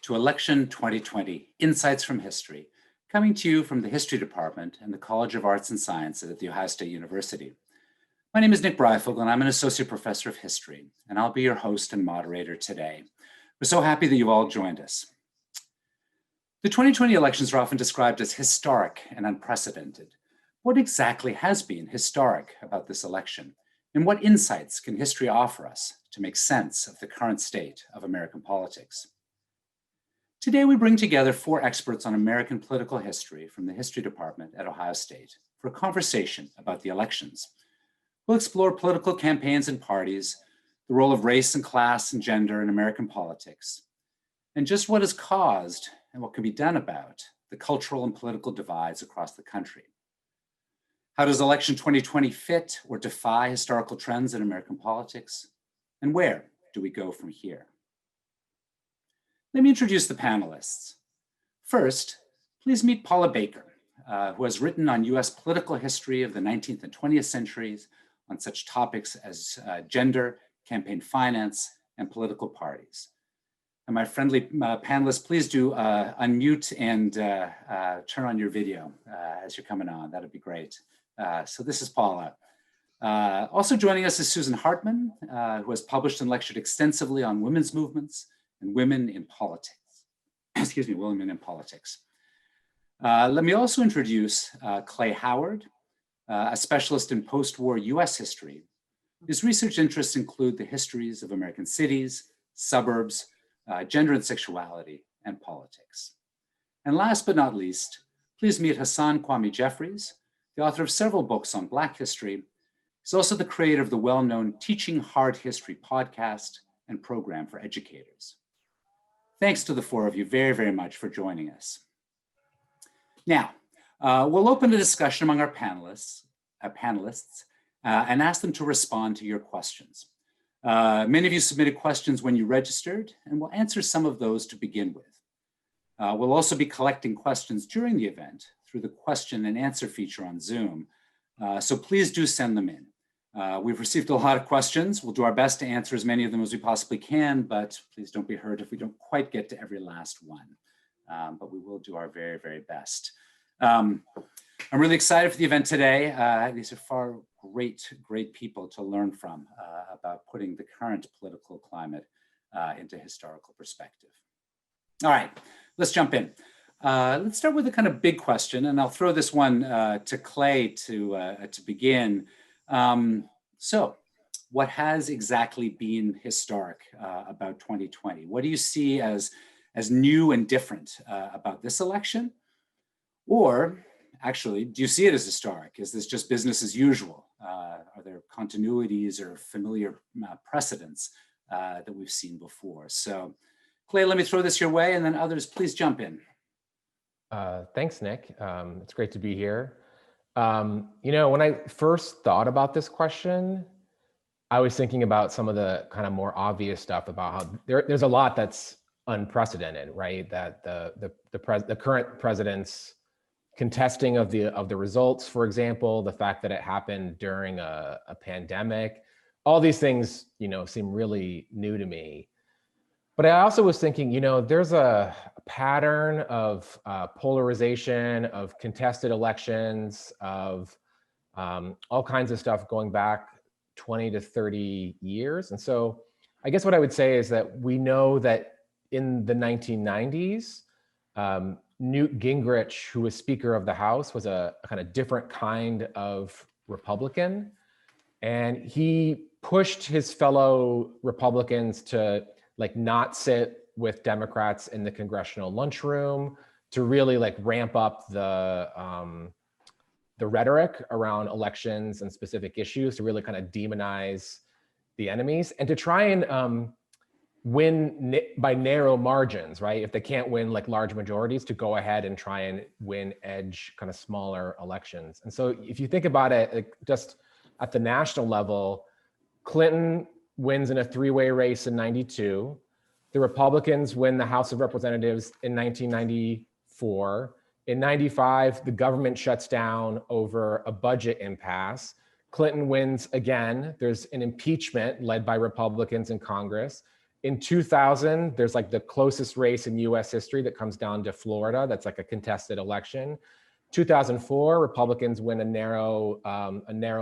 to Election 2020, Insights from History, coming to you from the History Department and the College of Arts and Sciences at The Ohio State University. My name is Nick Breyfogle, and I'm an Associate Professor of History, and I'll be your host and moderator today. We're so happy that you've all joined us. The 2020 elections are often described as historic and unprecedented. What exactly has been historic about this election? And what insights can history offer us to make sense of the current state of American politics? Today, we bring together 4 experts on American political history from the History Department at Ohio State for a conversation about the elections. We'll explore political campaigns and parties, the role of race and class and gender in American politics, and just what has caused and what can be done about the cultural and political divides across the country. How does election 2020 fit or defy historical trends in American politics? And where do we go from here? Let me introduce the panelists. First, please meet Paula Baker, who has written on US political history of the 19th and 20th centuries on such topics as gender, campaign finance, and political parties. And my friendly panelists, please do unmute and turn on your video as you're coming on. That'd be great. So this is Paula. Also joining us is Susan Hartmann, who has published and lectured extensively on women's movements and women in politics. Excuse me, women in politics. Let me also introduce Clayton Howard, a specialist in post-war US history. His research interests include the histories of American cities, suburbs, gender and sexuality, and politics. And last but not least, please meet Hasan Kwame Jeffries, the author of several books on Black history. He's also the creator of the well-known Teaching Hard History podcast and program for educators. Thanks to the 4 of you very, very much for joining us. Now, we'll open a discussion among our panelists and ask them to respond to your questions. Many of you submitted questions when you registered, and we'll answer some of those to begin with. We'll also be collecting questions during the event through the question and answer feature on Zoom. So please do send them in. We've received a lot of questions. We'll do our best to answer as many of them as we possibly can, but please don't be hurt if we don't quite get to every last one. But we will do our very, very best. I'm really excited for the event today. These are great people to learn from about putting the current political climate into historical perspective. All right, let's jump in. Let's start with a kind of big question, and I'll throw this one to Clay to begin. So what has exactly been historic about 2020? What do you see as new and different about this election? Or actually, do you see it as historic? Is this just business as usual? Are there continuities or familiar precedents that we've seen before? So Clay, let me throw this your way, and then others, please jump in. Thanks, Nick. It's great to be here. You know, when I first thought about this question, I was thinking about some of the kind of more obvious stuff about how there's a lot that's unprecedented, right? That the current president's contesting of the results, for example, the fact that it happened during a pandemic, all these things, you know, seem really new to me. But I also was thinking, you know, there's a pattern of polarization, of contested elections, of all kinds of stuff going back 20 to 30 years. And so I guess what I would say is that we know that in the 1990s, Newt Gingrich, who was Speaker of the House, was a kind of different kind of Republican. And he pushed his fellow Republicans to like not sit with Democrats in the congressional lunchroom, to really like ramp up the rhetoric around elections and specific issues, to really kind of demonize the enemies, and to try and win by narrow margins, right? If they can't win like large majorities, to go ahead and try and win edge kind of smaller elections. And so if you think about it, like just at the national level, Clinton wins in a 3-way race in 92. The Republicans win the House of Representatives in 1994. In 95, the government shuts down over a budget impasse. Clinton wins again. There's an impeachment led by Republicans in Congress. In 2000, there's like the closest race in US history that comes down to Florida. That's like a contested election. 2004, Republicans win a narrow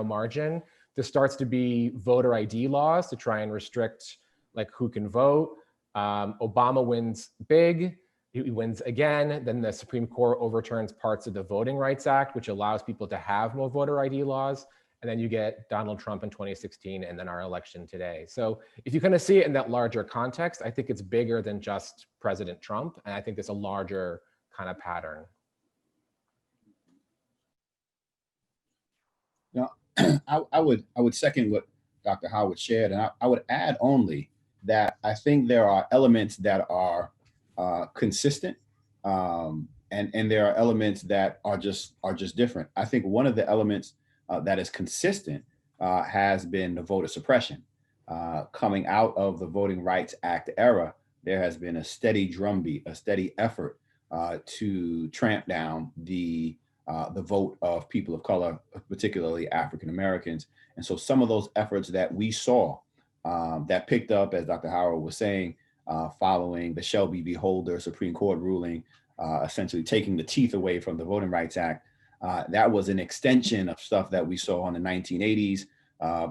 margin. There starts to be voter ID laws to try and restrict like who can vote. Obama wins big. He wins again. Then the Supreme Court overturns parts of the Voting Rights Act, which allows people to have more voter ID laws. And then you get Donald Trump in 2016 and then our election today. So if you kind of see it in that larger context, I think it's bigger than just President Trump. And I think there's a larger kind of pattern. Now, I would second what Dr. Howard shared, and I would add only that I think there are elements that are consistent, and there are elements that are just different. I think one of the elements that is consistent has been the voter suppression. Coming out of the Voting Rights Act era, there has been a steady drumbeat, a steady effort to tramp down the vote of people of color, particularly African Americans. And so some of those efforts that we saw that picked up, as Dr. Howard was saying, following the Shelby v. Holder Supreme Court ruling, essentially taking the teeth away from the Voting Rights Act, that was an extension of stuff that we saw in the 1980s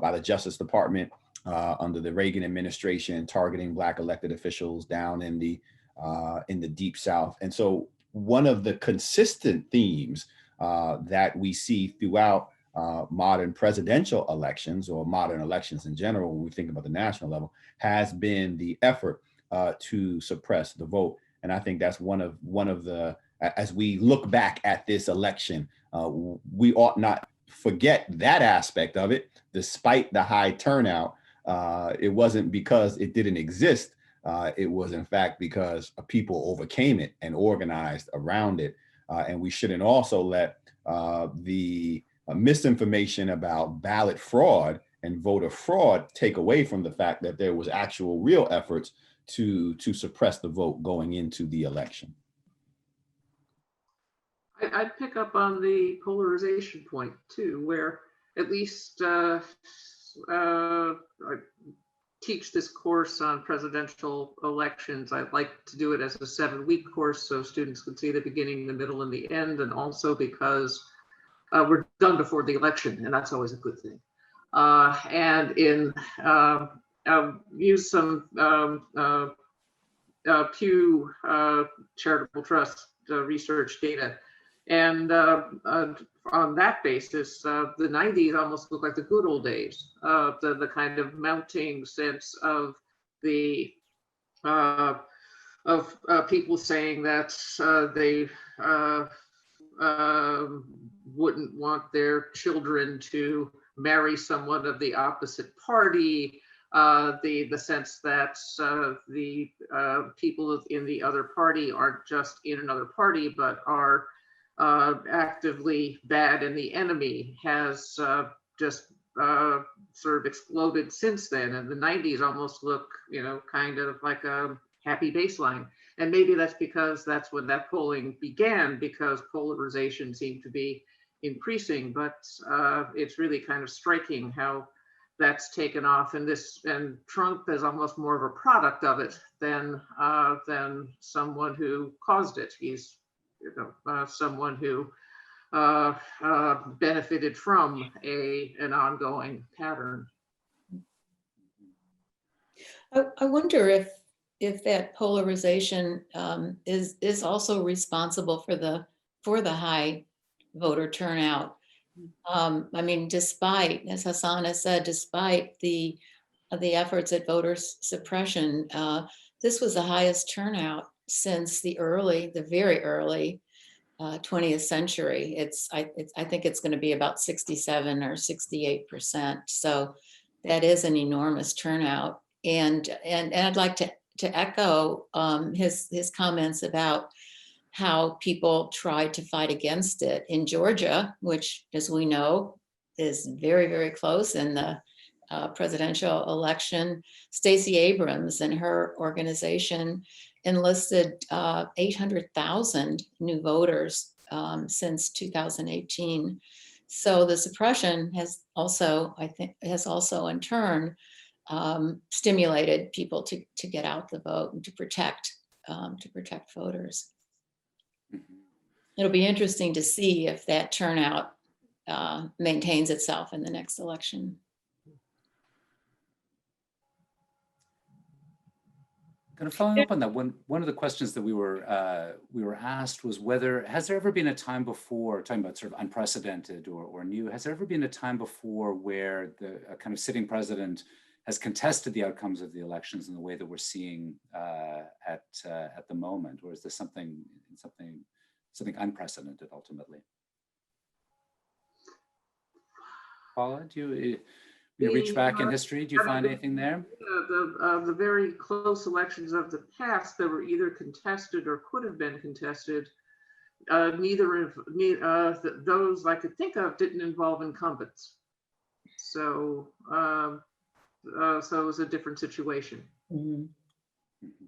by the Justice Department under the Reagan administration, targeting Black elected officials down in the Deep South. And so one of the consistent themes that we see throughout modern presidential elections, or modern elections in general, when we think about the national level, has been the effort to suppress the vote. And I think that's one of the, as we look back at this election, we ought not forget that aspect of it. Despite the high turnout, it wasn't because it didn't exist. It was in fact because people overcame it and organized around it. And we shouldn't also let the misinformation about ballot fraud and voter fraud take away from the fact that there was actual real efforts to suppress the vote going into the election. I'd pick up on the polarization point too, where at least I teach this course on presidential elections. I'd like to do it as a 7-week course so students can see the beginning, the middle, and the end, and also because we're done before the election, and that's always a good thing. And use some Pew Charitable Trust research data. And on that basis, the 90s almost look like the good old days, the kind of mounting sense of the people saying that they wouldn't want their children to marry someone of the opposite party, the sense that the people in the other party aren't just in another party, but are actively bad and the enemy, has just sort of exploded since then. And the 90s almost look, kind of like a happy baseline. And maybe that's because that's when that polling began, because polarization seemed to be increasing. But it's really kind of striking how that's taken off, and Trump is almost more of a product of it than someone who caused it. He's someone who benefited from an ongoing pattern. I wonder if that polarization is also responsible for the high voter turnout. I mean, despite, as Hasan has said, despite the efforts at voter suppression, this was the highest turnout since the very early 20th century. I think it's going to be about 67 or 68%. So that is an enormous turnout. And I'd like to echo his comments about how people tried to fight against it in Georgia, which, as we know, is very, very close in the presidential election. Stacey Abrams and her organization enlisted 800,000 new voters since 2018. So the suppression has also in turn stimulated people to get out the vote and to protect voters. Mhm. It'll be interesting to see if that turnout maintains itself in the next election. Kind of following up on that, one of the questions that we were asked was whether, has there ever been a time before, talking about sort of unprecedented or new, has there ever been a time before where a kind of sitting president has contested the outcomes of the elections in the way that we're seeing at the moment, or is this something unprecedented ultimately? Paula, do you reach back in history? Do you find anything there? The very close elections of the past that were either contested or could have been contested, neither of those I could think of didn't involve incumbents. So, so it was a different situation. Mm-hmm. Mhm.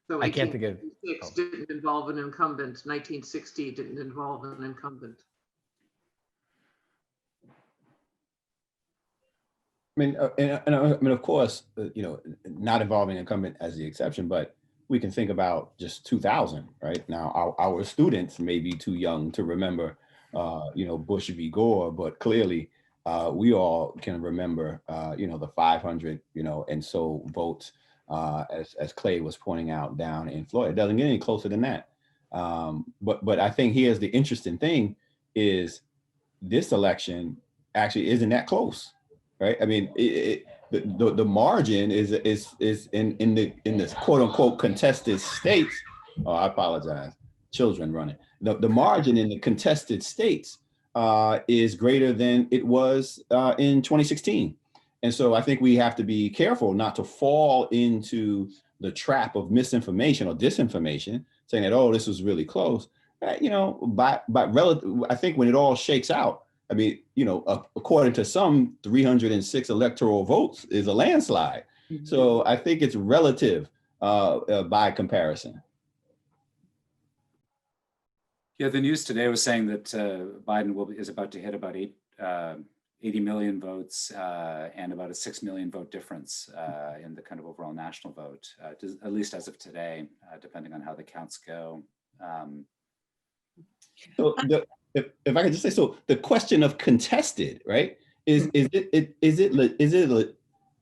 So I can't think of. 1856 didn't involve an incumbent. 1960 didn't involve an incumbent. I mean, I mean, of course, not involving incumbent as the exception, but we can think about just 2000, right? Now, our students may be too young to remember, Bush v. Gore, but clearly we all can remember, the 500, and so votes, as Clay was pointing out down in Florida. It doesn't get any closer than that. But I think here's the interesting thing is this election actually isn't that close. Right. I mean, the margin is in the quote unquote contested states. Oh, I apologize. Children running. The margin in the contested states is greater than it was in 2016. And so I think we have to be careful not to fall into the trap of misinformation or disinformation, saying that, oh, this was really close. By relative, I think when it all shakes out, I mean, according to some, 306 electoral votes is a landslide. Mm-hmm. So I think it's relative by comparison. Yeah, the news today was saying that Biden is about to hit about 80 million votes and about a 6 million vote difference in the kind of overall national vote, at least as of today, depending on how the counts go. So if I could just say, so the question of contested, right? Is it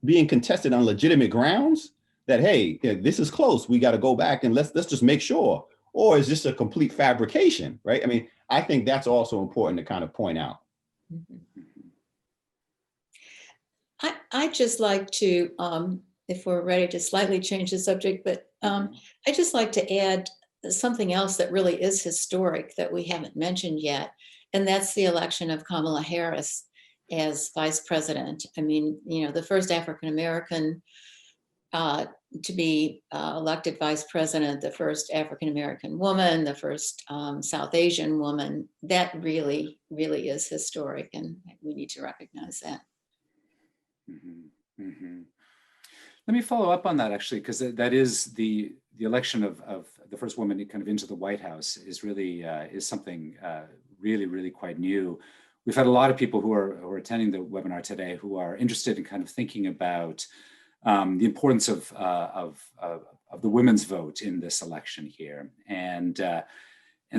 being contested on legitimate grounds that, hey, this is close, we got to go back and let's just make sure, or is this a complete fabrication, right? I mean, I think that's also important to kind of point out. I'd just like to, if we're ready to slightly change the subject, but I'd just like to add something else that really is historic that we haven't mentioned yet, and that's the election of Kamala Harris as vice president. I mean, the first African-American to be elected vice president, the first African-American woman, the first South Asian woman. That really, really is historic, and we need to recognize that. Mm-hmm. Mm-hmm. Let me follow up on that, actually, because that is the election of the first woman kind of into the White House is really is something really, really quite new. We've had a lot of people who are attending the webinar today who are interested in kind of thinking about the importance of the women's vote in this election here, and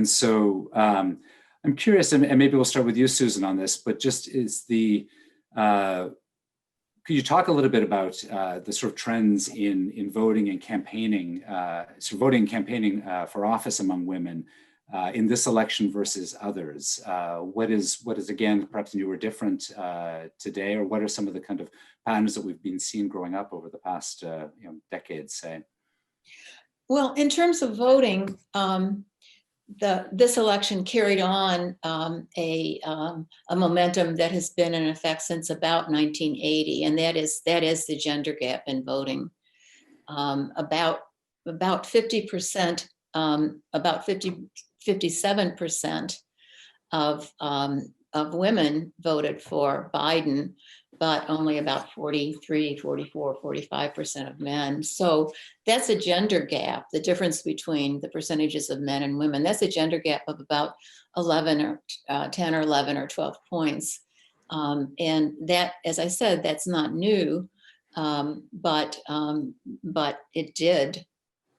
so I'm curious, and maybe we'll start with you, Susan, on this. But just could you talk a little bit about the sort of trends in voting and campaigning, for office among women in this election versus others? What is again perhaps new or different today, or what are some of the kind of patterns that we've been seeing growing up over the past decades, say? Well, in terms of voting, this election carried on a momentum that has been in effect since about 1980, and that is the gender gap in voting. About 50%, about 57% of women voted for Biden, but only about 43, 44, 45% of men. So that's a gender gap, the difference between the percentages of men and women. That's a gender gap of about 11 or 10 or 11 or 12 points. And that, as I said, that's not new, but it did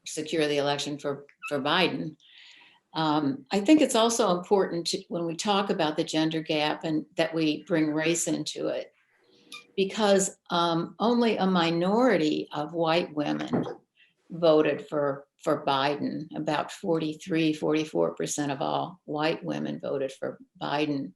secure the election for Biden. I think it's also important to, when we talk about the gender gap, and that we bring race into it, because only a minority of white women voted for Biden. About 43, 44% of all white women voted for Biden.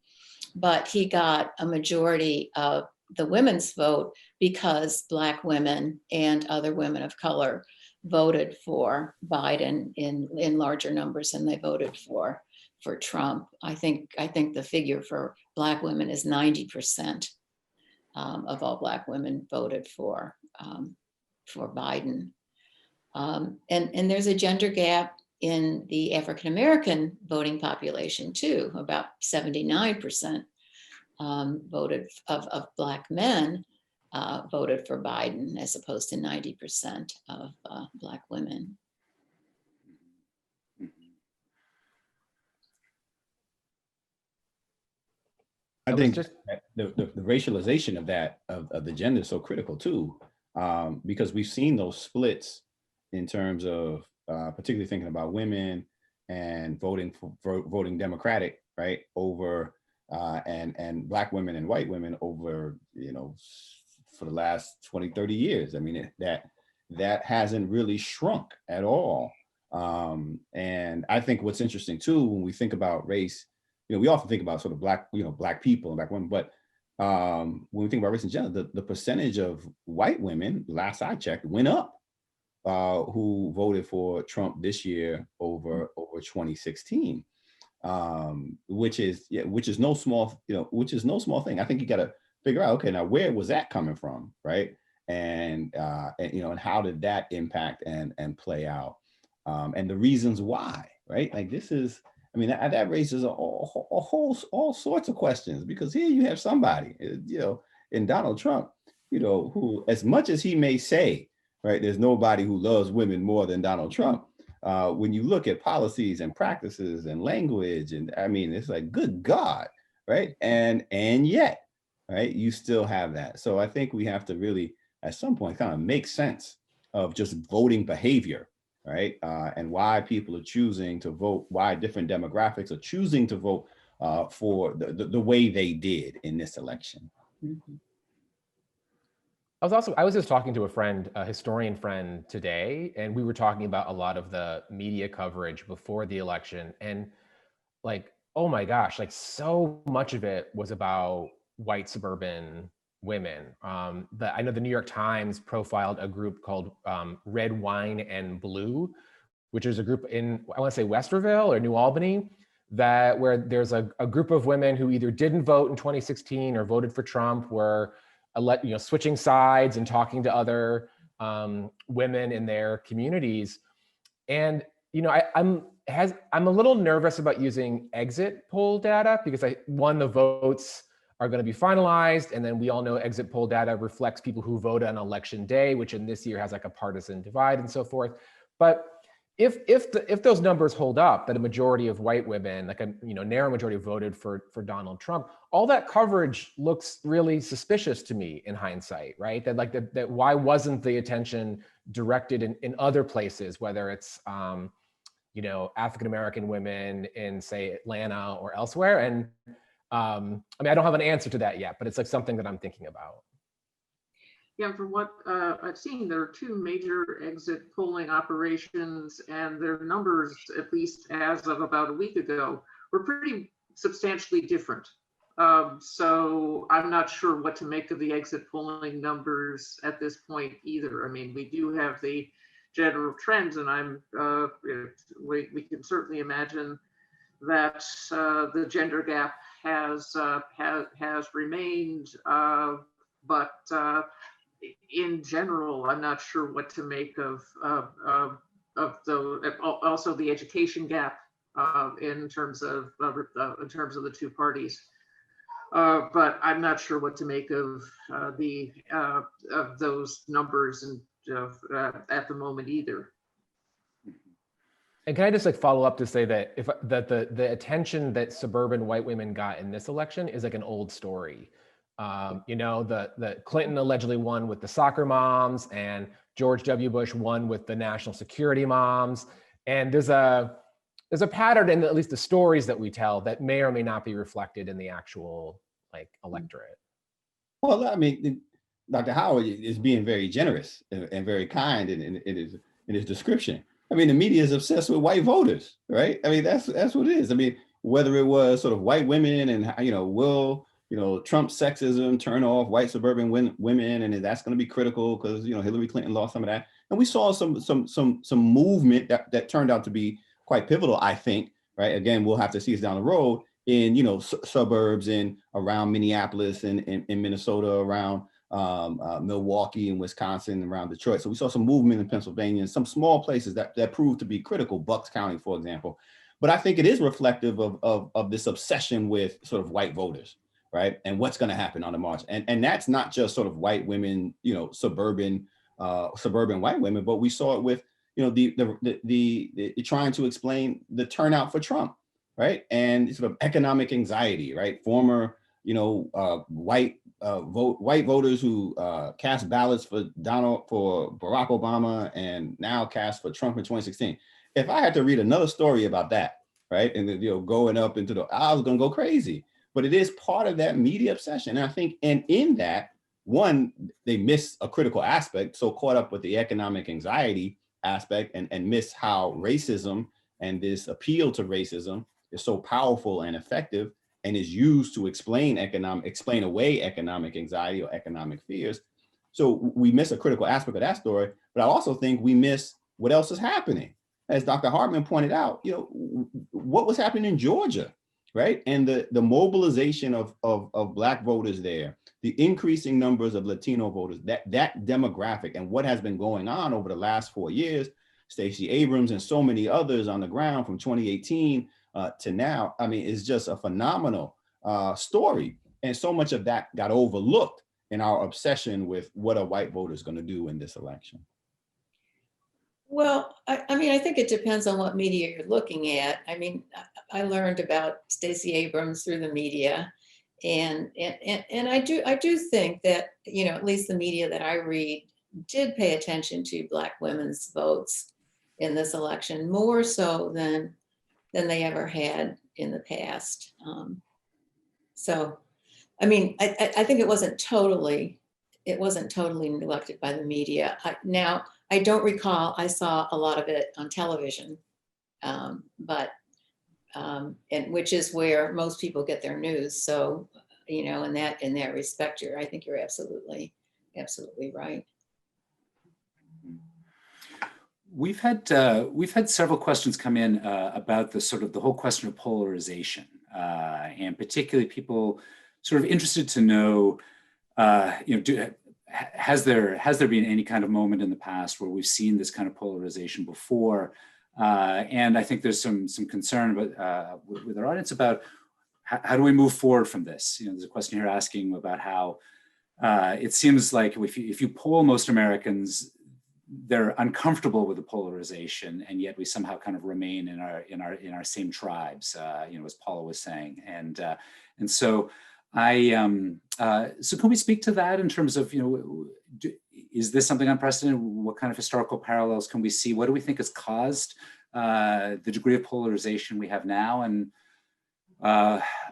But he got a majority of the women's vote because Black women and other women of color voted for Biden in larger numbers than they voted for Trump. I think the figure for Black women is 90%. Of all Black women voted for Biden. And there's a gender gap in the African-American voting population too. About 79% voted of Black men voted for Biden, as opposed to 90% of Black women. I think just the racialization of that, of the gender is so critical too, because we've seen those splits in terms of particularly thinking about women and voting Democratic, right, over and Black women and white women over, for the last 20, 30 years. I mean, that hasn't really shrunk at all. And I think what's interesting too, when we think about race, we often think about sort of Black people and Black women, but when we think about race in general, the percentage of white women, last I checked, went up, who voted for Trump this year over 2016, which is no small, thing. I think you got to figure out, okay, now where was that coming from, right? And and how did that impact and play out, and the reasons why, right? Like this is. I mean, that raises all sorts of questions, because here you have somebody, in Donald Trump, who, as much as he may say, right, there's nobody who loves women more than Donald Trump. When you look at policies and practices and language, and I mean, it's like, good God, right? And yet, right, you still have that. So I think we have to really, at some point, kind of make sense of just voting behavior, right? And why people are choosing to vote, why different demographics are choosing to vote for the way they did in this election. Mm-hmm. I was just talking to a friend, a historian friend today, and we were talking about a lot of the media coverage before the election. And like, oh my gosh, like so much of it was about white suburban women. I know the New York Times profiled a group called Red, Wine, and Blue, which is a group in, I want to say Westerville or New Albany, where there's a group of women who either didn't vote in 2016 or voted for Trump, were switching sides and talking to other women in their communities. And I'm a little nervous about using exit poll data, because the votes are going to be finalized, and then we all know exit poll data reflects people who voted on election day, which in this year has like a partisan divide and so forth. But if those numbers hold up, that a majority of white women, like a narrow majority, voted for Donald Trump, all that coverage looks really suspicious to me in hindsight, right? That why wasn't the attention directed in other places, whether it's African American women in, say, Atlanta or elsewhere? And I mean, I don't have an answer to that yet, but it's like something that I'm thinking about. Yeah, from what I've seen, there are two major exit polling operations, and their numbers, at least as of about a week ago, were pretty substantially different. So I'm not sure what to make of the exit polling numbers at this point either. I mean, we do have the general trends, and we can certainly imagine that the gender gap has remained, but in general, I'm not sure what to make of also the education gap in terms of the two parties. But I'm not sure what to make of those numbers and at the moment either. And can I just like follow up to say that the attention that suburban white women got in this election is like an old story. You know, the Clinton allegedly won with the soccer moms, and George W. Bush won with the national security moms. And there's a pattern in at least the stories that we tell that may or may not be reflected in the actual like electorate. Well, I mean, Dr. Howard is being very generous and very kind in his description. I mean, the media is obsessed with white voters, right? I mean, that's what it is. I mean, whether it was sort of white women and, will Trump's sexism turn off white suburban women, and that's going to be critical because Hillary Clinton lost some of that, and we saw some movement that turned out to be quite pivotal, I think. Right? Again, we'll have to see us down the road in suburbs and around Minneapolis and in Minnesota, around Milwaukee and Wisconsin, around Detroit. So we saw some movement in Pennsylvania and some small places that proved to be critical, Bucks County, for example. But I think it is reflective of this obsession with sort of white voters, right? And what's going to happen on the march. And that's not just sort of white women, suburban white women, but we saw it with, the trying to explain the turnout for Trump, right? And sort of economic anxiety, right? Former, white voters who cast ballots for Barack Obama and now cast for Trump in 2016. If I had to read another story about that, right, and going up into I was going to go crazy. But it is part of that media obsession, and I think, and in that, one, they miss a critical aspect, so caught up with the economic anxiety aspect, and miss how racism and this appeal to racism is so powerful and effective, and is used to explain away economic anxiety or economic fears. So we miss a critical aspect of that story, but I also think we miss what else is happening. As Dr. Hartmann pointed out, what was happening in Georgia, right? And the mobilization of Black voters there, the increasing numbers of Latino voters, that demographic, and what has been going on over the last 4 years, Stacey Abrams and so many others on the ground from 2018 to now, I mean, it's just a phenomenal story. And so much of that got overlooked in our obsession with what a white voter is going to do in this election. Well, I mean, I think it depends on what media you're looking at. I mean, I learned about Stacey Abrams through the media, and I do think that, at least the media that I read did pay attention to Black women's votes in this election, more so than they ever had in the past. So, I mean, I think it wasn't totally neglected by the media. Now, I don't recall, I saw a lot of it on television, and which is where most people get their news. So, in that respect, I think you're absolutely right. We've had several questions come in about the whole question of polarization, and particularly people sort of interested to know, has there been any kind of moment in the past where we've seen this kind of polarization before? And I think there's some concern about, with our audience about how do we move forward from this? There's a question here asking about how it seems like if you poll most Americans, they're uncomfortable with the polarization, and yet we somehow kind of remain in our same tribes, as Paula was saying, and so so can we speak to that in terms of, is this something unprecedented? What kind of historical parallels can we see? What do we think has caused the degree of polarization we have now, and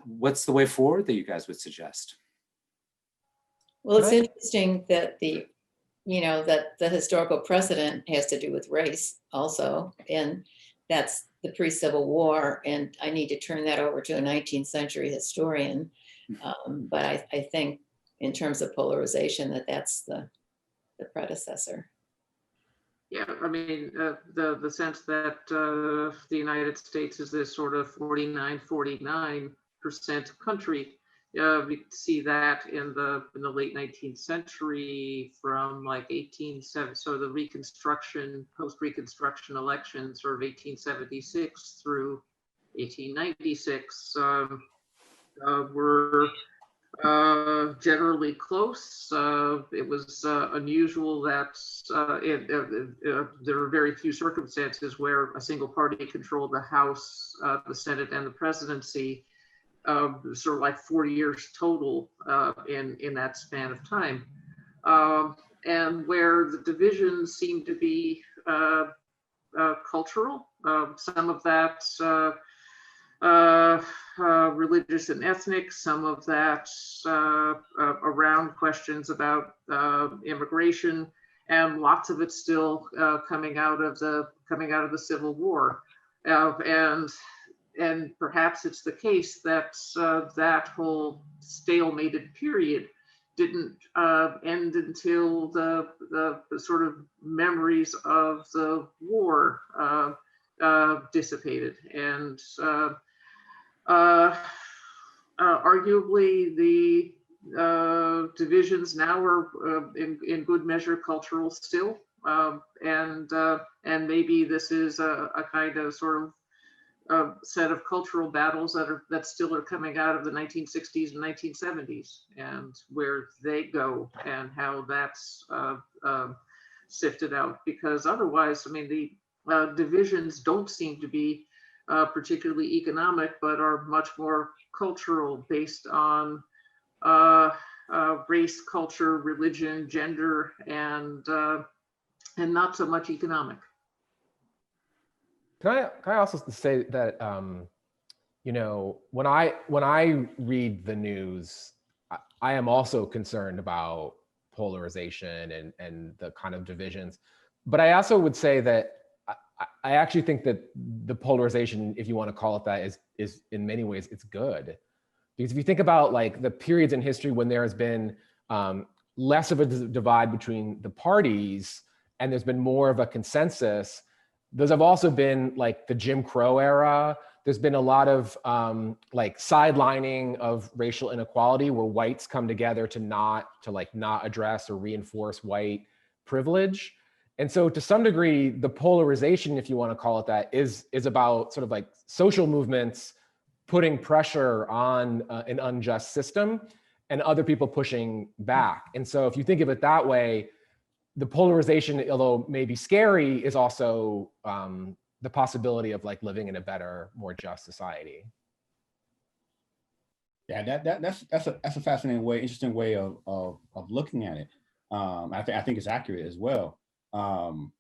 what's the way forward that you guys would suggest? Well, it's interesting that the historical precedent has to do with race also, and that's the pre-Civil War, and I need to turn that over to a 19th century historian. But I think in terms of polarization, that's the predecessor. Yeah, I mean, the sense that the United States is this sort of 49% country. We see that in the late 19th century, from like 1870, so the Reconstruction, post-Reconstruction elections, sort of 1876 through 1896, were generally close. It was unusual that there were very few circumstances where a single party controlled the House, the Senate, and the presidency, sort of like 40 years total in that span of time. And where the divisions seem to be cultural, some of that religious and ethnic, some of that around questions about immigration, and lots of it still coming out of the Civil War, and perhaps it's the case that that whole stalemated period didn't end until the sort of memories of the war dissipated, and arguably the divisions now are in good measure cultural still, and maybe this is a kind of sort of set of cultural battles that still are coming out of the 1960s and 1970s, and where they go and how that's sifted out. Because otherwise, I mean, the divisions don't seem to be particularly economic, but are much more cultural, based on race, culture, religion, gender, and not so much economic. Can I also say that you know, when I read the news, I am also concerned about polarization and the kind of divisions, but I also would say that I actually think that the polarization, if you want to call it that, is in many ways it's good, because if you think about like the periods in history when there has been less of a divide between the parties and there's been more of a consensus, those have also been like the Jim Crow era. There's been a lot of like sidelining of racial inequality, where whites come together to not address or reinforce white privilege. And so to some degree, the polarization, if you want to call it that, is about sort of like social movements putting pressure on an unjust system and other people pushing back. And so if you think of it that way, the polarization, although maybe scary, is also the possibility of like living in a better, more just society. Yeah, that's a fascinating way, interesting way of looking at it. I think it's accurate as well. And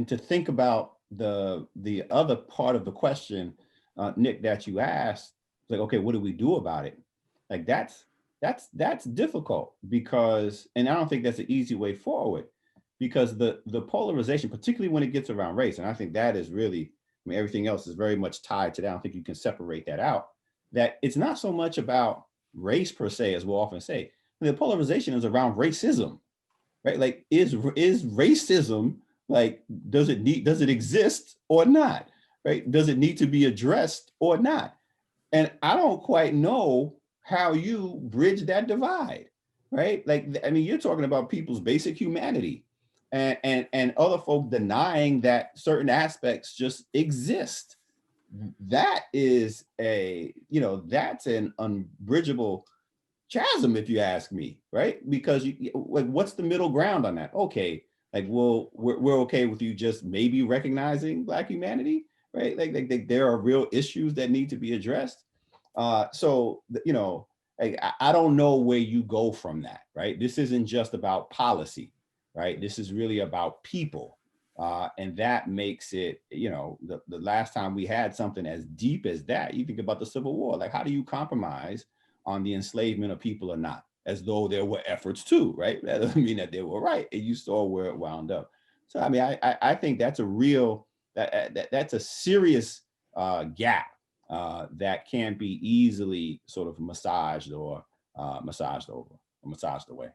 to think about the other part of the question, Nick, that you asked, like, okay, what do we do about it? Like that's difficult, because, and I don't think that's an easy way forward, because the polarization, particularly when it gets around race, and I think that is really, I mean, everything else is very much tied to that. I don't think you can separate that out, that it's not so much about race per se, as we'll often say. The polarization is around racism, right? Like, is racism, like, does it exist or not, right? Does it need to be addressed or not? And I don't quite know how you bridge that divide, right? Like, I mean, you're talking about people's basic humanity, and other folk denying that certain aspects just exist. That is that's an unbridgeable chasm, if you ask me, right? Because like, what's the middle ground on that? Okay, like, well, we're okay with you just maybe recognizing Black humanity, right? Like there are real issues that need to be addressed. So, like, I don't know where you go from that, right? This isn't just about policy, right? This is really about people. And that makes it, the last time we had something as deep as that, you think about the Civil War, like, how do you compromise on the enslavement of people or not? As though there were efforts too, right? That doesn't mean that they were right. And you saw where it wound up. So, I mean, I think that's a real, that's a serious gap that can't be easily sort of massaged or massaged away.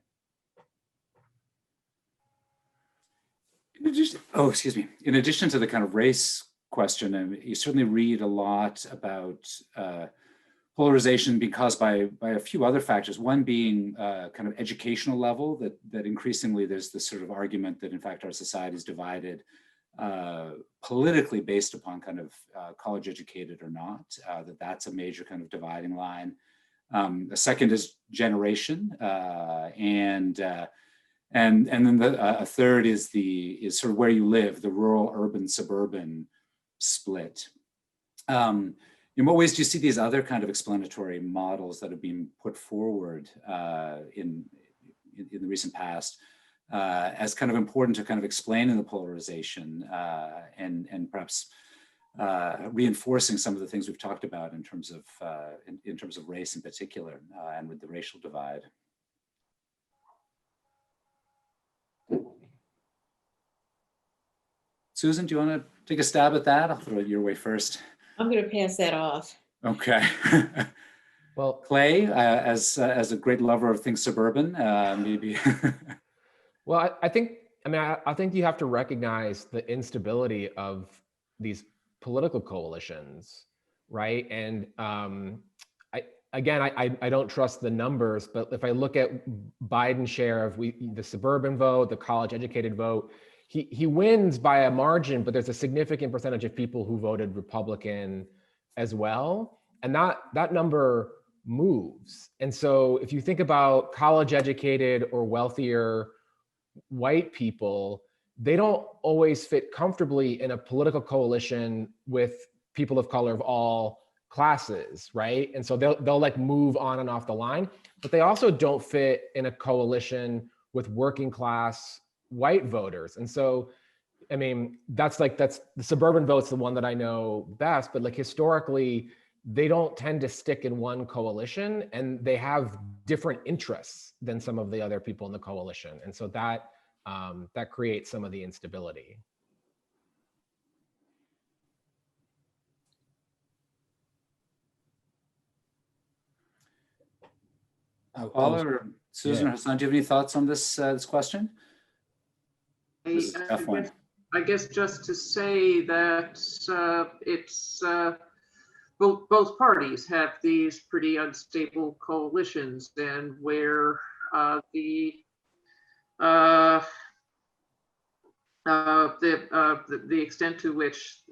In addition to the kind of race question, and you certainly read a lot about polarization being caused by a few other factors. One being kind of educational level, that increasingly there's this sort of argument that in fact our society is divided politically based upon kind of college educated or not, that's a major kind of dividing line. A second is generation, and then a third is sort of where you live, the rural, urban, suburban split. In what ways do you see these other kind of explanatory models that have been put forward in the recent past as kind of important to kind of explaining the polarization and perhaps reinforcing some of the things we've talked about in terms of race in particular and with the racial divide? Susan, do you want to take a stab at that? I'll throw it your way first. I'm going to pass that off. Okay. Well, Clay, as a great lover of things suburban, maybe. Well, I think you have to recognize the instability of these political coalitions, right? And I don't trust the numbers, but if I look at Biden's share of the suburban vote, the college-educated vote, he wins by a margin, but there's a significant percentage of people who voted Republican as well, and that number moves. And so if you think about college-educated or wealthier white people, they don't always fit comfortably in a political coalition with people of color of all classes, right? And so they'll like move on and off the line, but they also don't fit in a coalition with working class white voters. And so, I mean, that's the suburban vote's the one that I know best, but like historically, they don't tend to stick in one coalition, and they have different interests than some of the other people in the coalition. And so that creates some of the instability. Paula or Susan or Hasan, do you have any thoughts on this question? I guess just to say that it's both parties have these pretty unstable coalitions, and where the extent to which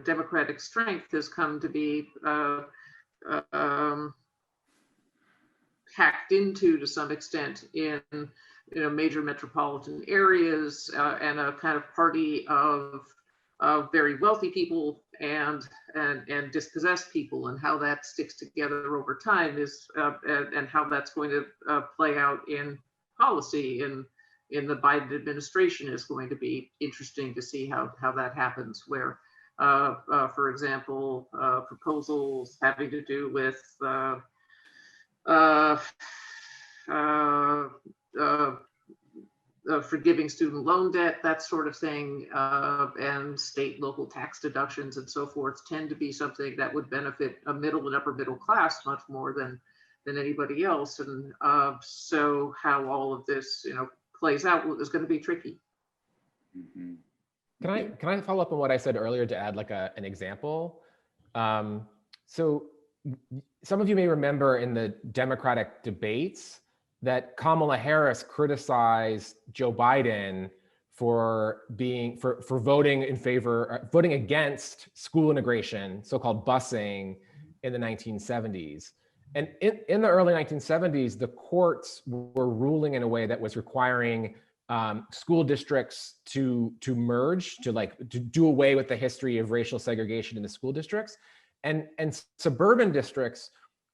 democratic strength has come to be hacked into to some extent in major metropolitan areas, and a kind of party of very wealthy people and dispossessed people, and how that sticks together over time is and how that's going to play out in policy in the Biden administration is going to be interesting to see how that happens, where for example proposals having to do with forgiving student loan debt, that sort of thing, and state local tax deductions and so forth tend to be something that would benefit a middle and upper middle class much more than anybody else. And so how all of this plays out is going to be tricky. Mm-hmm. Can I follow up on what I said earlier to add like an example? So some of you may remember in the Democratic debates that Kamala Harris criticized Joe Biden for voting against school integration, so-called busing, in the 1970s. And in the early 1970s, the courts were ruling in a way that was requiring school districts to merge, to do away with the history of racial segregation in the school districts. And suburban districts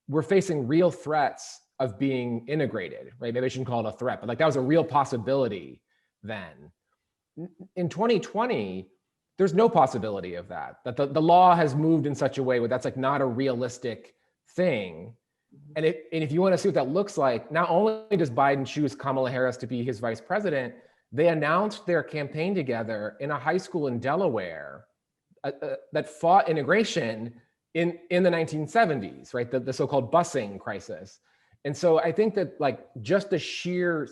were facing real threats of being integrated, right? Maybe I shouldn't call it a threat, but like that was a real possibility then. In 2020, there's no possibility of that. That the law has moved in such a way where that's like not a realistic thing. And if you want to see what that looks like, not only does Biden choose Kamala Harris to be his vice president, they announced their campaign together in a high school in Delaware that fought integration in the 1970s, right? The so-called busing crisis. And so I think that like just the sheer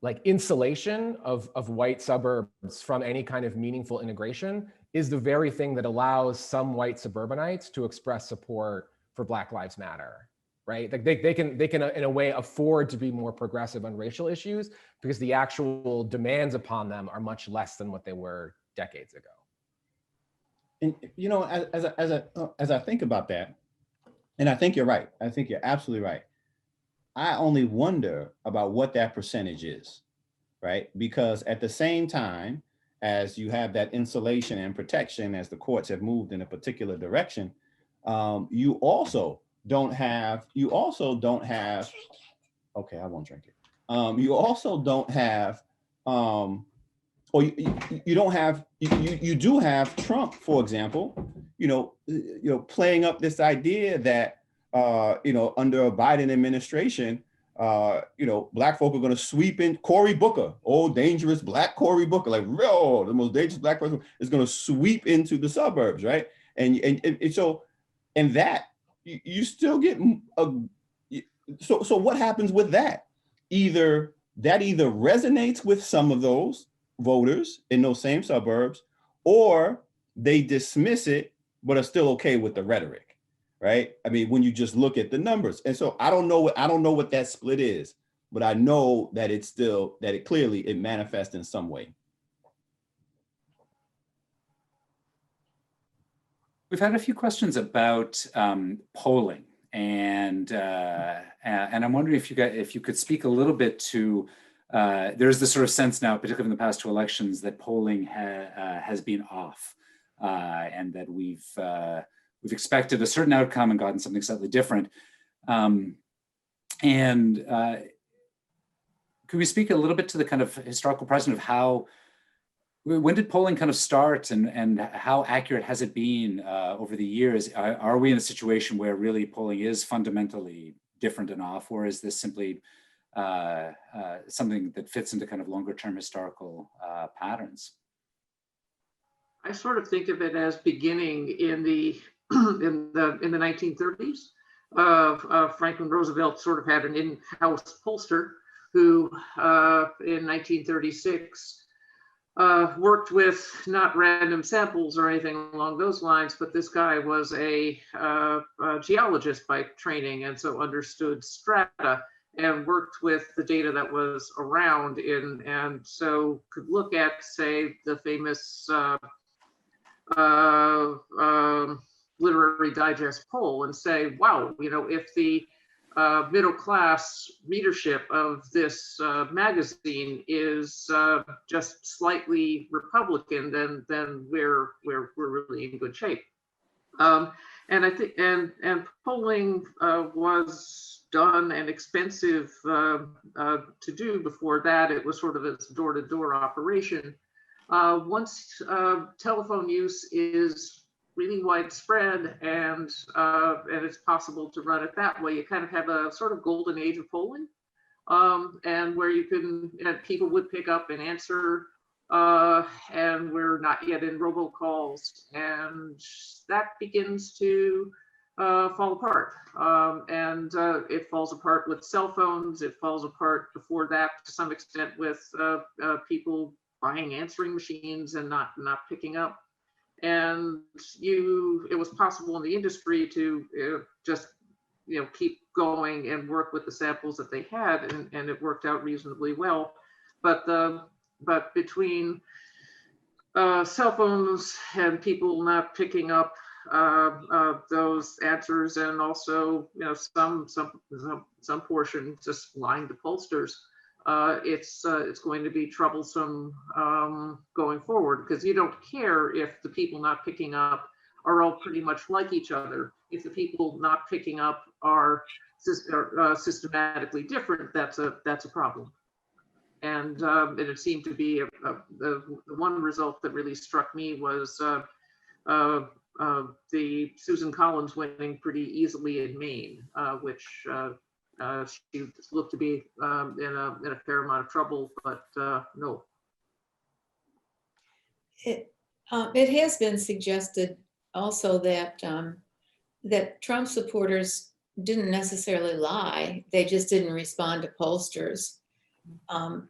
like insulation of white suburbs from any kind of meaningful integration is the very thing that allows some white suburbanites to express support for Black Lives Matter, right? Like they can in a way afford to be more progressive on racial issues because the actual demands upon them are much less than what they were decades ago. And as I think about that, And I think you're right. I think you're absolutely right. I only wonder about what that percentage is, right? Because at the same time as you have that insulation and protection, as the courts have moved in a particular direction, you also don't have, okay, I won't drink it. You also don't have, or you don't have, you do have Trump, for example, playing up this idea that, under a Biden administration, Black folk are going to sweep in. Cory Booker, dangerous Black Cory Booker, like real, the most dangerous Black person is going to sweep into the suburbs, right? And so, and that you still get so what happens with that? Either resonates with some of those voters in those same suburbs, or they dismiss it but are still okay with the rhetoric, right? I mean, when you just look at the numbers. And so I don't know what that split is, but I know that it clearly manifests in some way. We've had a few questions about polling, and I'm wondering if you could speak a little bit to. There's this sort of sense now, particularly in the past two elections, that polling has been off, and that we've expected a certain outcome and gotten something slightly different. Could we speak a little bit to the kind of historical precedent of when did polling kind of start, and how accurate has it been over the years? Are we in a situation where really polling is fundamentally different and off, or is this simply something that fits into kind of longer term historical patterns? I sort of think of it as beginning in the in the 1930s. Franklin Roosevelt sort of had an in-house pollster who, in 1936, worked with not random samples or anything along those lines, but this guy was a geologist by training, and so understood strata and worked with the data that was around and so could look at, say, the famous Literary Digest poll and say, wow, if the middle class readership of this magazine is just slightly Republican, then we're really in good shape. And I think and polling was done and expensive to do. Before that, it was sort of a door-to-door operation. Once telephone use is really widespread and it's possible to run it that way, you kind of have a sort of golden age of polling, and where people would pick up and answer, and we're not yet in robocalls, and that begins to fall apart. And it falls apart with cell phones. It falls apart before that to some extent with people buying answering machines and not picking up. And it was possible in the industry to just keep going and work with the samples that they had, and it worked out reasonably well. But between cell phones and people not picking up those answers, and also some portion just lying to pollsters, it's going to be troublesome going forward, because you don't care if the people not picking up are all pretty much like each other. If the people not picking up are systematically different, that's a problem. And it seemed to be the one result that really struck me was the Susan Collins winning pretty easily in Maine, which she looked to be in a fair amount of trouble, but no. It has been suggested also that that Trump supporters didn't necessarily lie; they just didn't respond to pollsters, and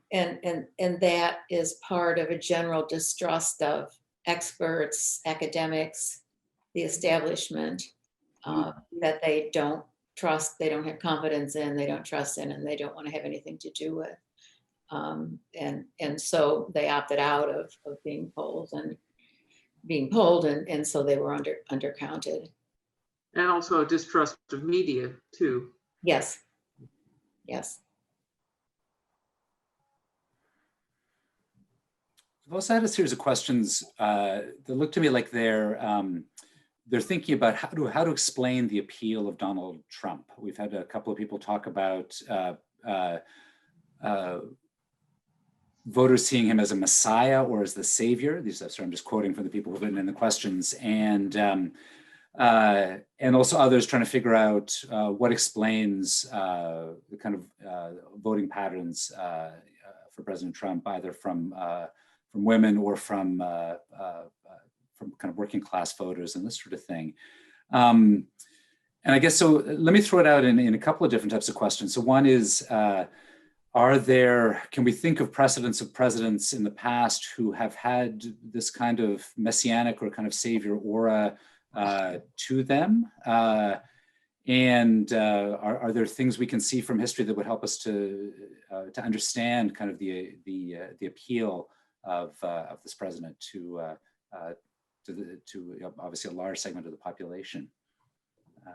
that is part of a general distrust of experts, academics, the establishment, that they don't trust, they don't have confidence in, they don't trust in, and they don't want to have anything to do with. And so they opted out of being polled, and so they were undercounted. And also a distrust of media too. Yes. Yes. I've also had a series of questions that look to me like they're thinking about how to explain the appeal of Donald Trump. We've had a couple of people talk about voters seeing him as a messiah or as the savior. These are, sorry, I'm just quoting from the people who've written in the questions, and also others trying to figure out what explains the kind of voting patterns for President Trump, either from women or from kind of working class voters and this sort of thing. And I guess, so let me throw it out in a couple of different types of questions. So one is, can we think of precedents of presidents in the past who have had this kind of messianic or kind of savior aura to them? And are there things we can see from history that would help us to understand kind of the appeal of this president to obviously a large segment of the population? I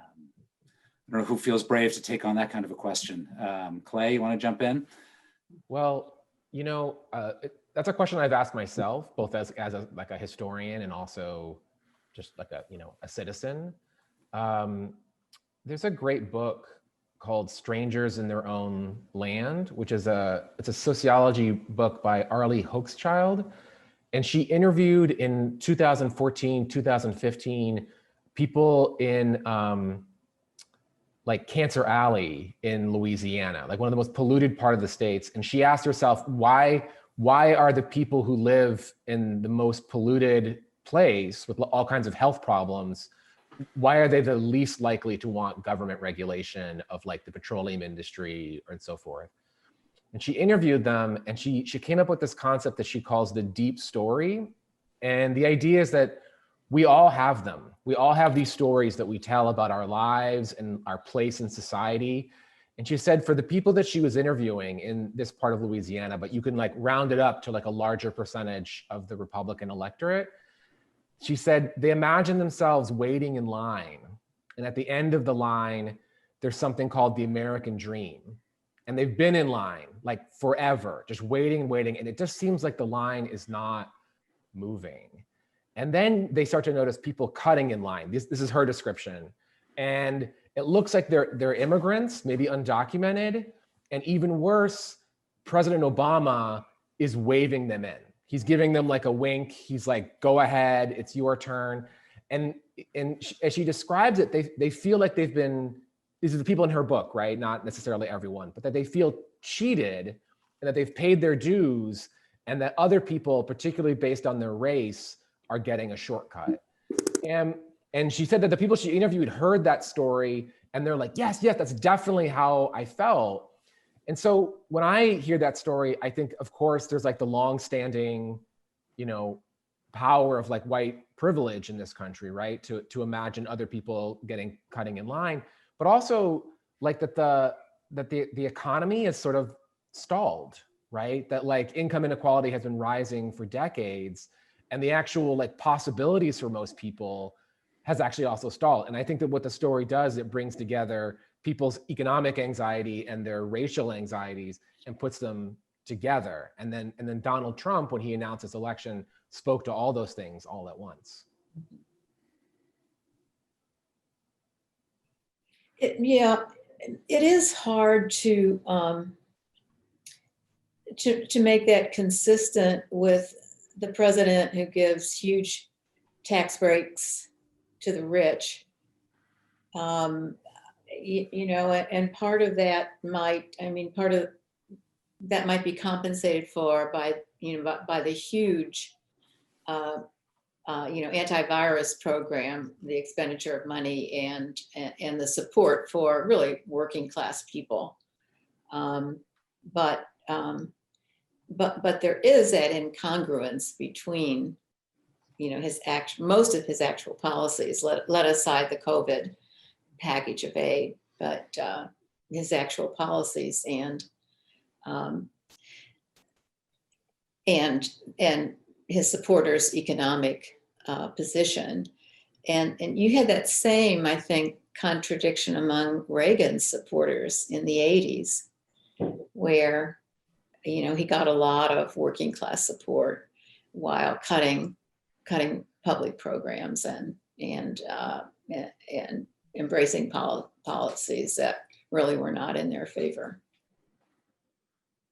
don't know who feels brave to take on that kind of a question. Clay, you want to jump in? Well, that's a question I've asked myself, both as like a historian and also just like a citizen. There's a great book called Strangers in Their Own Land, which is it's a sociology book by Arlie Hochschild. And she interviewed in 2014, 2015, people in like Cancer Alley in Louisiana, like one of the most polluted part of the states. And she asked herself, why are the people who live in the most polluted place with all kinds of health problems, why are they the least likely to want government regulation of like the petroleum industry and so forth? And she interviewed them, and she came up with this concept that she calls the deep story. And the idea is that we all have them. We all have these stories that we tell about our lives and our place in society. And she said for the people that she was interviewing in this part of Louisiana, but you can like round it up to like a larger percentage of the Republican electorate, she said they imagine themselves waiting in line. And at the end of the line, there's something called the American dream. And they've been in line like forever, just waiting and waiting. And it just seems like the line is not moving. And then they start to notice people cutting in line. This is her description. And it looks like they're immigrants, maybe undocumented. And even worse, President Obama is waving them in. He's giving them like a wink. He's like, go ahead, it's your turn. And as she describes it, they feel like they've been, these are the people in her book, right? Not necessarily everyone, but that they feel cheated and that they've paid their dues and that other people, particularly based on their race, are getting a shortcut. And she said that the people she interviewed heard that story and they're like, yes, that's definitely how I felt. And so when I hear that story, I think, of course, there's like the long-standing, power of like white privilege in this country, right? To imagine other people cutting in line, but also like that the economy is sort of stalled, right? That like income inequality has been rising for decades, and the actual like possibilities for most people has actually also stalled. And I think that what the story does, it brings together people's economic anxiety and their racial anxieties and puts them together. And then Donald Trump, when he announced his election, spoke to all those things all at once. It is hard to make that consistent with the president who gives huge tax breaks to the rich. And part of that might be compensated for by the huge antivirus program, the expenditure of money and the support for really working class people. But there is that incongruence between, most of his actual policies, let aside the COVID package of aid, but his actual policies and his supporters' economic position. and you had that same, I think, contradiction among Reagan's supporters in the 80s, where, you know, he got a lot of working class support while cutting public programs and embracing policies that really were not in their favor.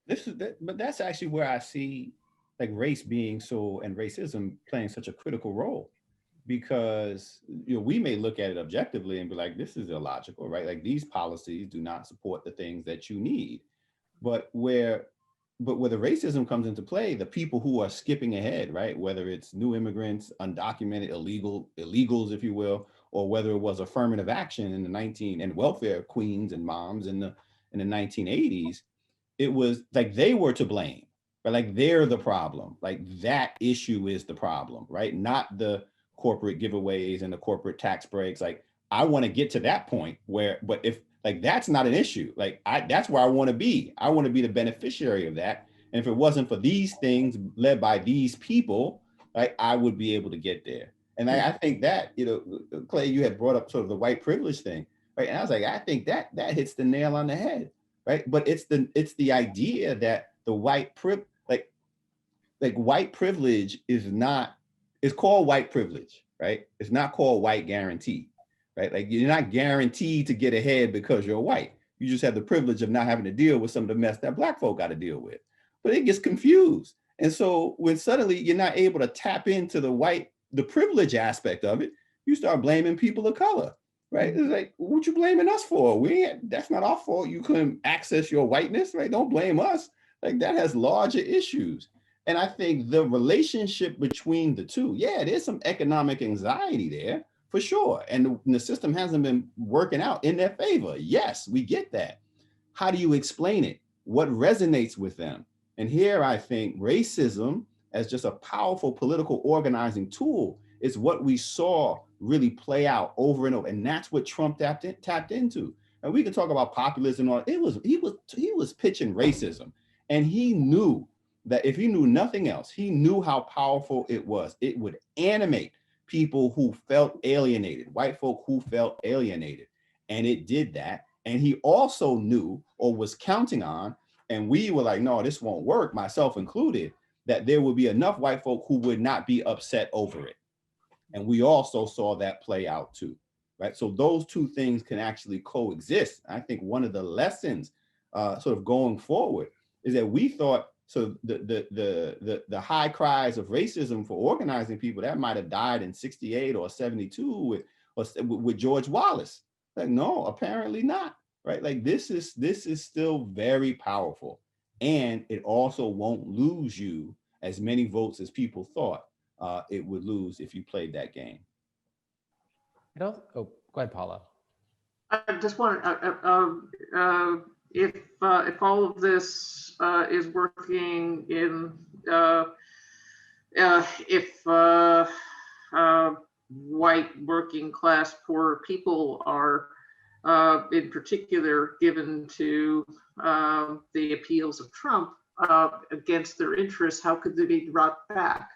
But that's actually where I see like race being so, and racism playing such a critical role, because you know, we may look at it objectively and be like, this is illogical, right? Like these policies do not support the things that you need. But where the racism comes into play, the people who are skipping ahead, right? Whether it's new immigrants, undocumented, illegals, if you will, or whether it was affirmative action in the and welfare queens and moms in the 1980s, it was like they were to blame, but like they're the problem. Like that issue is the problem, right? Not the corporate giveaways and the corporate tax breaks. Like I want to get to that point where, but if like that's not an issue, like that's where I want to be. I want to be the beneficiary of that. And if it wasn't for these things led by these people, like I would be able to get there. And I think that, you know, Clay, you had brought up sort of the white privilege thing, right? And I was like, I think that hits the nail on the head, right? But it's the idea that the white white privilege is not, it's called white privilege, right? It's not called white guarantee, right? Like you're not guaranteed to get ahead because you're white. You just have the privilege of not having to deal with some of the mess that Black folk got to deal with. But it gets confused. And so when suddenly you're not able to tap into the privilege aspect of it, you start blaming people of color, right? It's like, what you blaming us for? That's not our fault. You couldn't access your whiteness, right? Don't blame us. Like that has larger issues. And I think the relationship between the two, yeah, there's some economic anxiety there for sure. And the system hasn't been working out in their favor. Yes, we get that. How do you explain it? What resonates with them? And here I think racism as just a powerful political organizing tool is what we saw really play out over and over. And that's what Trump tapped into. And we can talk about populism. He was pitching racism. And he knew that if he knew nothing else, he knew how powerful it was. It would animate people who felt alienated, white folk who felt alienated. And it did that. And he also knew, or was counting on, and we were like, no, this won't work, myself included, that there would be enough white folk who would not be upset over it. And we also saw that play out too, right? So those two things can actually coexist. I think one of the lessons sort of going forward is that we thought, so the high cries of racism for organizing people, that might have died in 68 or 72 with George Wallace. Like, no, apparently not, right? Like this is still very powerful. And it also won't lose you as many votes as people thought it would lose if you played that game. Oh, go ahead, Paula. I just want if all of this is working in if white working class poor people are in particular given to the appeals of Trump against their interests, how could they be brought back?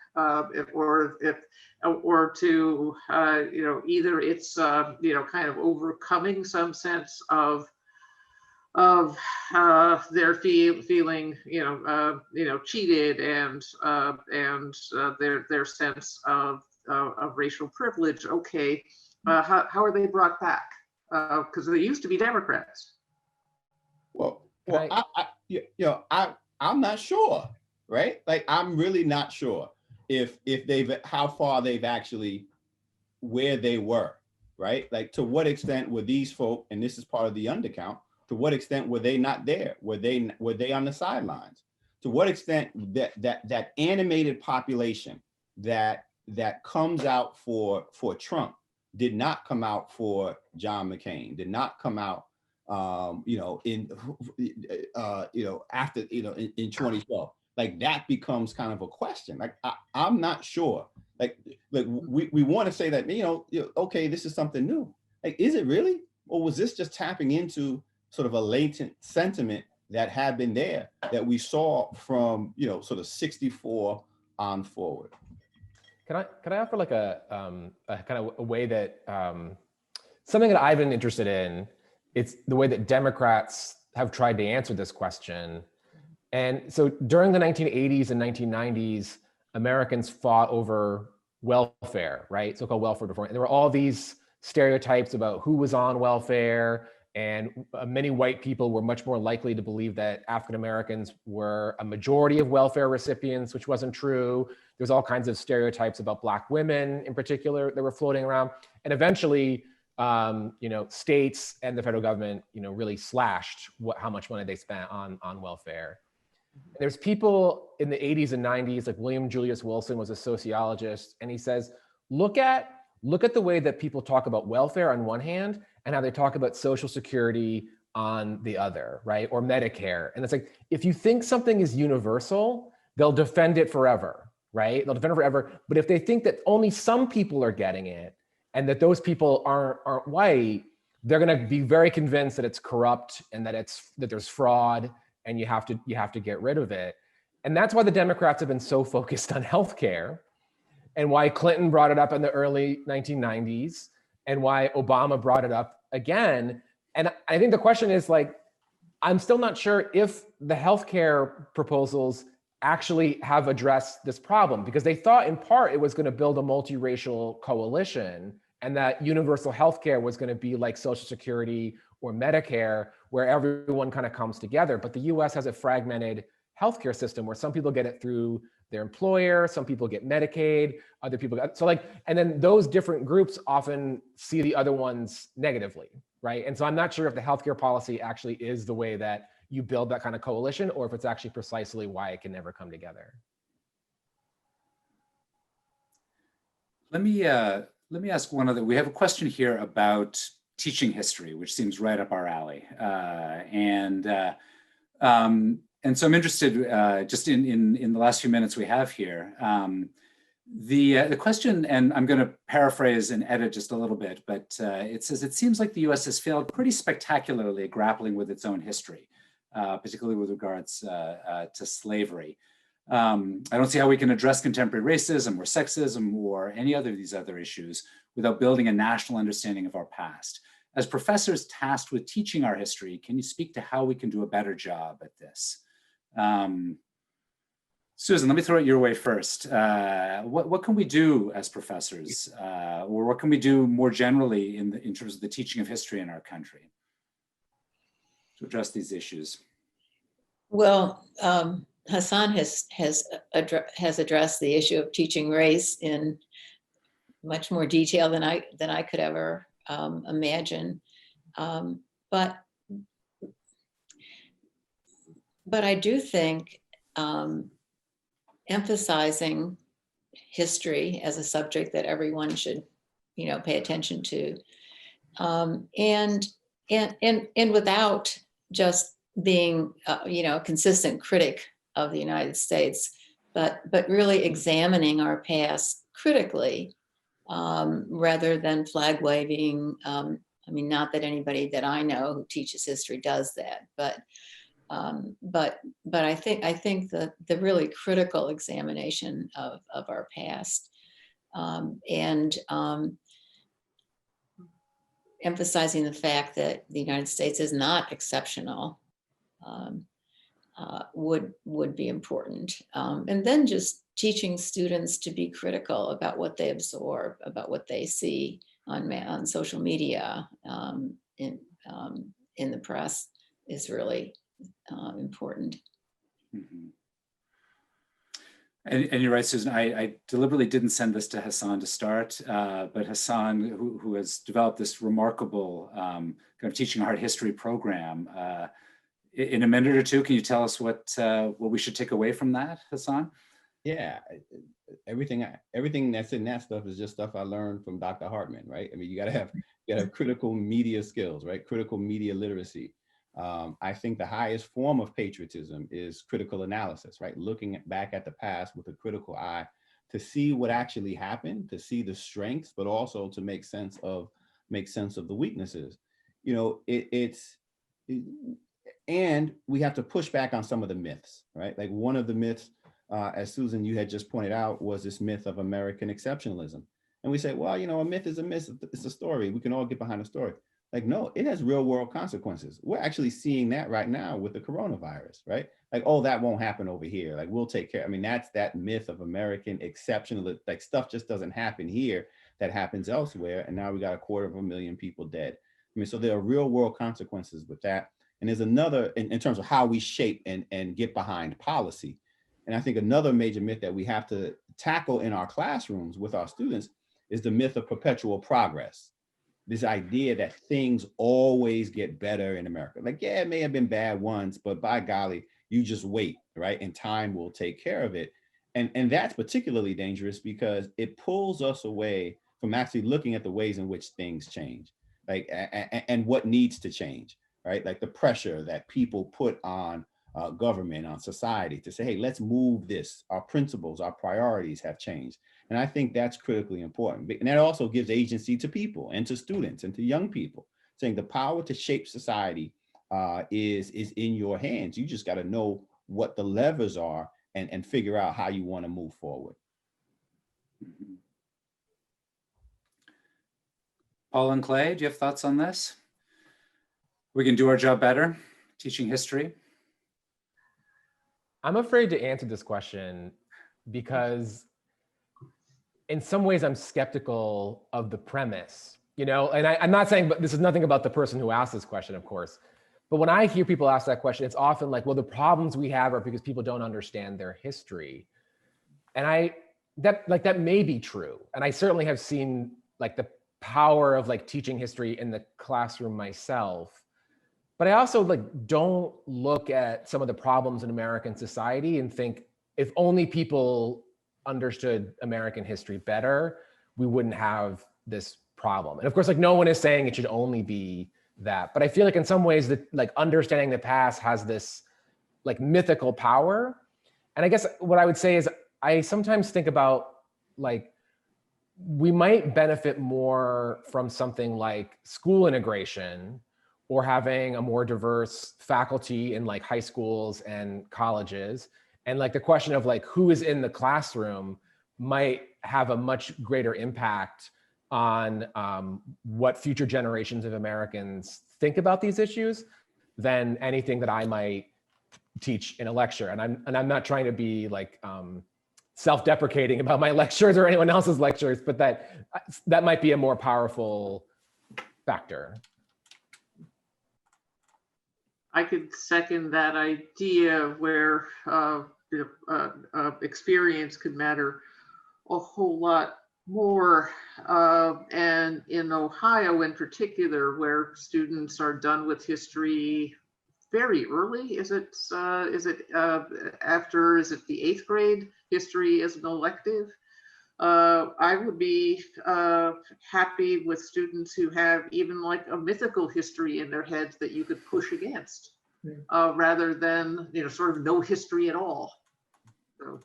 Or to you know, either it's you know, kind of overcoming some sense of their feeling you know, cheated, and their sense of racial privilege. Okay, how are they brought back? Because they used to be Democrats. Well, I'm not sure, right? Like I'm really not sure if how far they've actually, where they were, right? Like to what extent were these folk, and this is part of the undercount, to what extent were they not there? Were they on the sidelines? To what extent that animated population that comes out for Trump did not come out for John McCain, did not come out you know, after, in 2012, like that becomes kind of a question. Like I'm not sure. Like we want to say that, okay, this is something new. Like, is it really? Or was this just tapping into sort of a latent sentiment that had been there that we saw from, sort of 64 on forward? can I offer like a kind of a way that something that I've been interested in? It's the way that Democrats have tried to answer this question. And so during the 1980s and 1990s, Americans fought over welfare, right? So-called welfare reform. And there were all these stereotypes about who was on welfare, and many white people were much more likely to believe that African Americans were a majority of welfare recipients, which wasn't true. There's all kinds of stereotypes about Black women in particular that were floating around. And eventually, states and the federal government, really slashed how much money they spent on welfare. And there's people in the 80s and 90s, like William Julius Wilson was a sociologist, and he says, look at the way that people talk about welfare on one hand and how they talk about Social Security on the other, right? Or Medicare. And it's like, if you think something is universal, they'll defend it forever, right? They'll defend it forever. But if they think that only some people are getting it and that those people aren't white, they're going to be very convinced that it's corrupt and that there's fraud, and you have to get rid of it. And that's why the Democrats have been so focused on healthcare, and why Clinton brought it up in the early 1990s, and why Obama brought it up again. And I think the question is, like, I'm still not sure if the healthcare proposals actually have addressed this problem, because they thought in part it was going to build a multiracial coalition, and that universal healthcare was going to be like Social Security or Medicare, where everyone kind of comes together. But the US has a fragmented healthcare system where some people get it through their employer, some people get Medicaid, other people get, and then those different groups often see the other ones negatively, right? And so I'm not sure if the healthcare policy actually is the way that you build that kind of coalition, or if it's actually precisely why it can never come together. Let me ask one other. We have a question here about teaching history, which seems right up our alley, and so I'm interested, just in the last few minutes we have here. The question, and I'm going to paraphrase and edit just a little bit, but it says, it seems like the US has failed pretty spectacularly at grappling with its own history, particularly with regards to slavery. I don't see how we can address contemporary racism or sexism or any other of these other issues without building a national understanding of our past. As professors tasked with teaching our history, can you speak to how we can do a better job at this? Susan, let me throw it your way first. What can we do as professors, or what can we do more generally in terms of the teaching of history in our country to address these issues? Well, Hasan has addressed the issue of teaching race in much more detail than I could ever imagine, but I do think emphasizing history as a subject that everyone should, pay attention to, and without just being, a consistent critic of the United States, but really examining our past critically, rather than flag waving. Not that anybody that I know who teaches history does that, but I think the really critical examination of our past, and emphasizing the fact that the United States is not exceptional, would be important. And then just teaching students to be critical about what they absorb, about what they see on social media, in the press, is really important. Mm-hmm. And you're right, Susan. I deliberately didn't send this to Hasan to start, but Hasan, who has developed this remarkable kind of teaching art history program, in a minute or two, can you tell us what we should take away from that, Hasan? Yeah, everything that's in that stuff is just stuff I learned from Dr. Hartmann, right? I mean, you gotta have critical media skills, right? Critical media literacy. I think the highest form of patriotism is critical analysis, right? Looking back at the past with a critical eye to see what actually happened, to see the strengths, but also to make sense of the weaknesses. And we have to push back on some of the myths, right? Like one of the myths as Susan, you had just pointed out, was this myth of American exceptionalism. And we say, well, you know, a myth is a myth, it's a story. We can all get behind a story. Like, no, it has real world consequences. We're actually seeing that right now with the coronavirus, right? Like, oh, that won't happen over here. Like, we'll take care. I mean, that's that myth of American exceptionalism. Like, stuff just doesn't happen here that happens elsewhere. And now we got 250,000 people dead. I mean, so there are real world consequences with that. And there's another, in terms of how we shape and get behind policy. And I think another major myth that we have to tackle in our classrooms with our students is the myth of perpetual progress. This idea that things always get better in America. Like, yeah, it may have been bad once, but by golly, you just wait, right? And time will take care of it. And that's particularly dangerous because it pulls us away from actually looking at the ways in which things change, like, and what needs to change, right? Like the pressure that people put on government, on society to say, hey, let's move this. Our principles, our priorities have changed. And I think that's critically important. And that also gives agency to people and to students and to young people, saying the power to shape society is in your hands. You just got to know what the levers are and figure out how you want to move forward. Paul and Clay, do you have thoughts on this? We can do our job better teaching history. I'm afraid to answer this question because in some ways I'm skeptical of the premise, you know, and I'm not saying, but this is nothing about the person who asked this question, of course. But when I hear people ask that question, it's often like, well, the problems we have are because people don't understand their history. And that may be true. And I certainly have seen like the power of like teaching history in the classroom myself. But I also like don't look at some of the problems in American society and think if only people understood American history better, we wouldn't have this problem. And of course, like no one is saying it should only be that, but I feel like in some ways that like understanding the past has this like mythical power. And I guess what I would say is I sometimes think about like, we might benefit more from something like school integration or having a more diverse faculty in like high schools and colleges. And like the question of like who is in the classroom might have a much greater impact on what future generations of Americans think about these issues than anything that I might teach in a lecture. And I'm not trying to be like self-deprecating about my lectures or anyone else's lectures, but that might be a more powerful factor. I could second that idea where experience could matter a whole lot more. And in Ohio in particular, where students are done with history very early, is it the 8th grade? History as an elective. I would be happy with students who have even like a mythical history in their heads that you could push against, rather than sort of no history at all. So.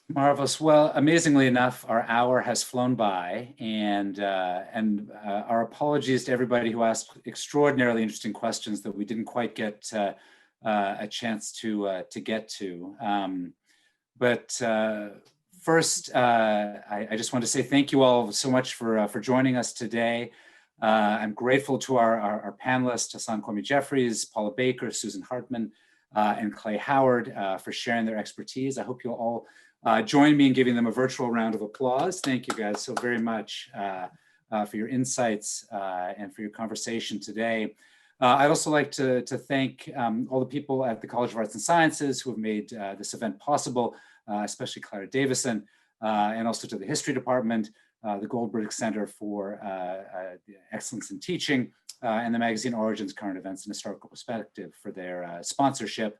Marvelous. Well, amazingly enough, our hour has flown by, and our apologies to everybody who asked extraordinarily interesting questions that we didn't quite get a chance to get to. But first, I just want to say thank you all so much for joining us today. I'm grateful to our panelists, Hasan, Kwame, Jeffries, Paula Baker, Susan Hartmann, and Clay Howard for sharing their expertise. I hope you'll all join me in giving them a virtual round of applause. Thank you guys so very much for your insights and for your conversation today. I'd also like to thank all the people at the College of Arts and Sciences who have made this event possible, especially Clara Davison, and also to the History Department, the Goldberg Center for Excellence in Teaching, and the magazine Origins, Current Events, and Historical Perspective for their sponsorship.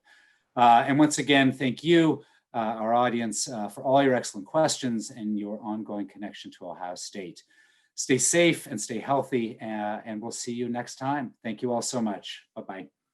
And once again, thank you, our audience, for all your excellent questions and your ongoing connection to Ohio State. Stay safe and stay healthy, and we'll see you next time. Thank you all so much. Bye-bye.